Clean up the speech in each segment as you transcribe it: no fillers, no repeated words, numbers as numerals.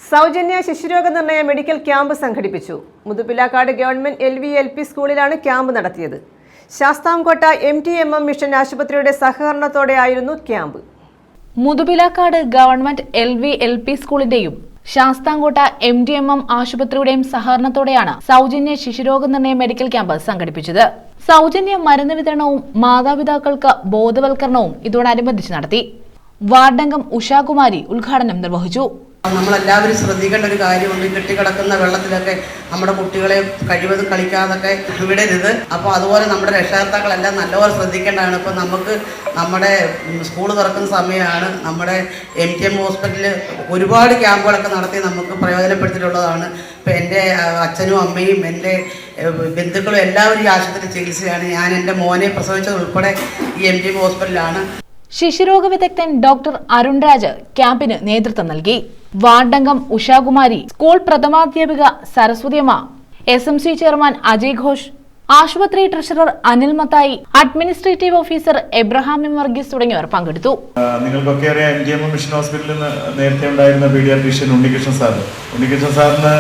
സൗജന്യ ശിശുരോഗ നിർണയ medical camp സംഘടിപ്പിച്ചു. മുതുപിലാക്കാട് ഗവൺമെന്റ് LV-LP സ്കൂളിലാണ് ക്യാമ്പ് നടത്തിയത്. ശാസ്താംകോട്ട MTMM മിഷൻ ആശുപത്രിയുടെ സഹകരണത്തോടെയായിരുന്നു ക്യാമ്പ്. മുതുപിലാക്കാട് ഗവൺമെന്റ് LV-LP സ്കൂളിന്റെയും ശാസ്താംകോട്ട MTMM ആശുപത്രിയുടെയും സഹകരണത്തോടെയാണ് സൗജന്യ ശിശുരോഗ നിർണയ മെഡിക്കൽ ക്യാമ്പ് സംഘടിപ്പിച്ചത്. സൗജന്യ മരുന്ന് വിതരണവും മാതാപിതാക്കൾക്ക് ബോധവൽക്കരണവും ഇതോടനുബന്ധിച്ച് നടത്തി. വാർഡംഗം ഉഷാകുമാരി ഉദ്ഘാടനം നിർവഹിച്ചു. നമ്മളെല്ലാവരും ശ്രദ്ധിക്കേണ്ട ഒരു കാര്യമുണ്ട്. കെട്ടിക്കിടക്കുന്ന വെള്ളത്തിലൊക്കെ നമ്മുടെ കുട്ടികളെ കഴിവതും കളിക്കാതൊക്കെ വിടരുത്. അപ്പോൾ അതുപോലെ നമ്മുടെ രക്ഷകർത്താക്കളെല്ലാം നല്ലപോലെ ശ്രദ്ധിക്കേണ്ടതാണ്. ഇപ്പോൾ നമുക്ക് നമ്മുടെ സ്കൂൾ തുറക്കുന്ന സമയമാണ്. നമ്മുടെ MTM ഹോസ്പിറ്റലിൽ ഒരുപാട് ക്യാമ്പുകളൊക്കെ നടത്തി നമുക്ക് പ്രയോജനപ്പെടുത്തിയിട്ടുള്ളതാണ്. ഇപ്പോൾ എൻ്റെ അച്ഛനും അമ്മയും എൻ്റെ ബന്ധുക്കളും എല്ലാവരും ഈ ആശുപത്രി ചികിത്സയാണ്. ഞാൻ എൻ്റെ മോനെ പ്രസവിച്ചത് ഉൾപ്പെടെ ഈ MTM ഹോസ്പിറ്റലിലാണ്. ശിശുരോഗ വിദഗ്ധൻ ഡോക്ടർ അരുൺ രാജ് ക്യാമ്പിന് നേതൃത്വം നൽകി. വാർഡംഗം ഉഷാകുമാരി, സ്കൂൾ പ്രഥമാധ്യാപിക സരസ്വതിയമ്മ, SMC ചെയർമാൻ അജയ് ഘോഷ്, ആശുപത്രി treasurer Anil Mathai, administrative officer Abraham M Varghese തുടങ്ങിയവർ പങ്കെടുത്തു. നിങ്ങൾക്കൊക്കെ അറിയാം, MTMM മിഷൻ ഹോസ്പിറ്റലിൽ നിന്ന് നേരത്തെ ഉണ്ടായിരുന്ന പീഡിയാട്രീഷ്യൻ ഉണ്ണികൃഷ്ണൻ സാറിന്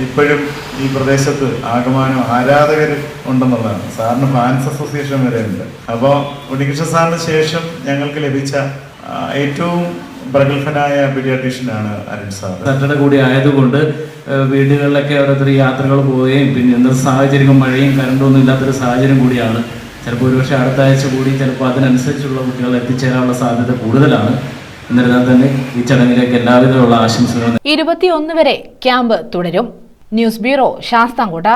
ഇപ്പോഴും ഈ പ്രദേശത്ത് ആകമാനം ആരാധകർ ഉണ്ടെന്നുള്ളതാണ്. സാറിന് ഫാൻസ് അസോസിയേഷൻ വരെ ഉണ്ട്. അപ്പോൾ ഉണ്ണികൃഷ്ണൻ സാറിന് ശേഷം ഞങ്ങൾക്ക് ലഭിച്ച ഏറ്റവും പ്രഗത്ഭനായ പീഡിയാട്രീഷ്യനാണ് അരുൺ സാർ. സാറ്റർഡേ കൂടി ആയതുകൊണ്ട് വീടുകളിലൊക്കെ ഓരോരുത്തർ യാത്രകൾ പോവുകയും പിന്നെ ഇന്നത്തെ സാഹചര്യം മഴയും കറണ്ടും ഒന്നും ഇല്ലാത്തൊരു സാഹചര്യം കൂടിയാണ്. ചിലപ്പോൾ ഒരുപക്ഷെ അടുത്ത ആഴ്ച കൂടി ചിലപ്പോൾ അതിനനുസരിച്ചുള്ള കുട്ടികൾ എത്തിച്ചേരാനുള്ള സാധ്യത കൂടുതലാണ്. എന്നിരുന്നാൽ തന്നെ ഈ ചടങ്ങിലേക്ക് എല്ലാവിധമുള്ള ആശംസകളും. 21 വരെ ക്യാമ്പ് തുടരും. News bureau, Sasthamkotta.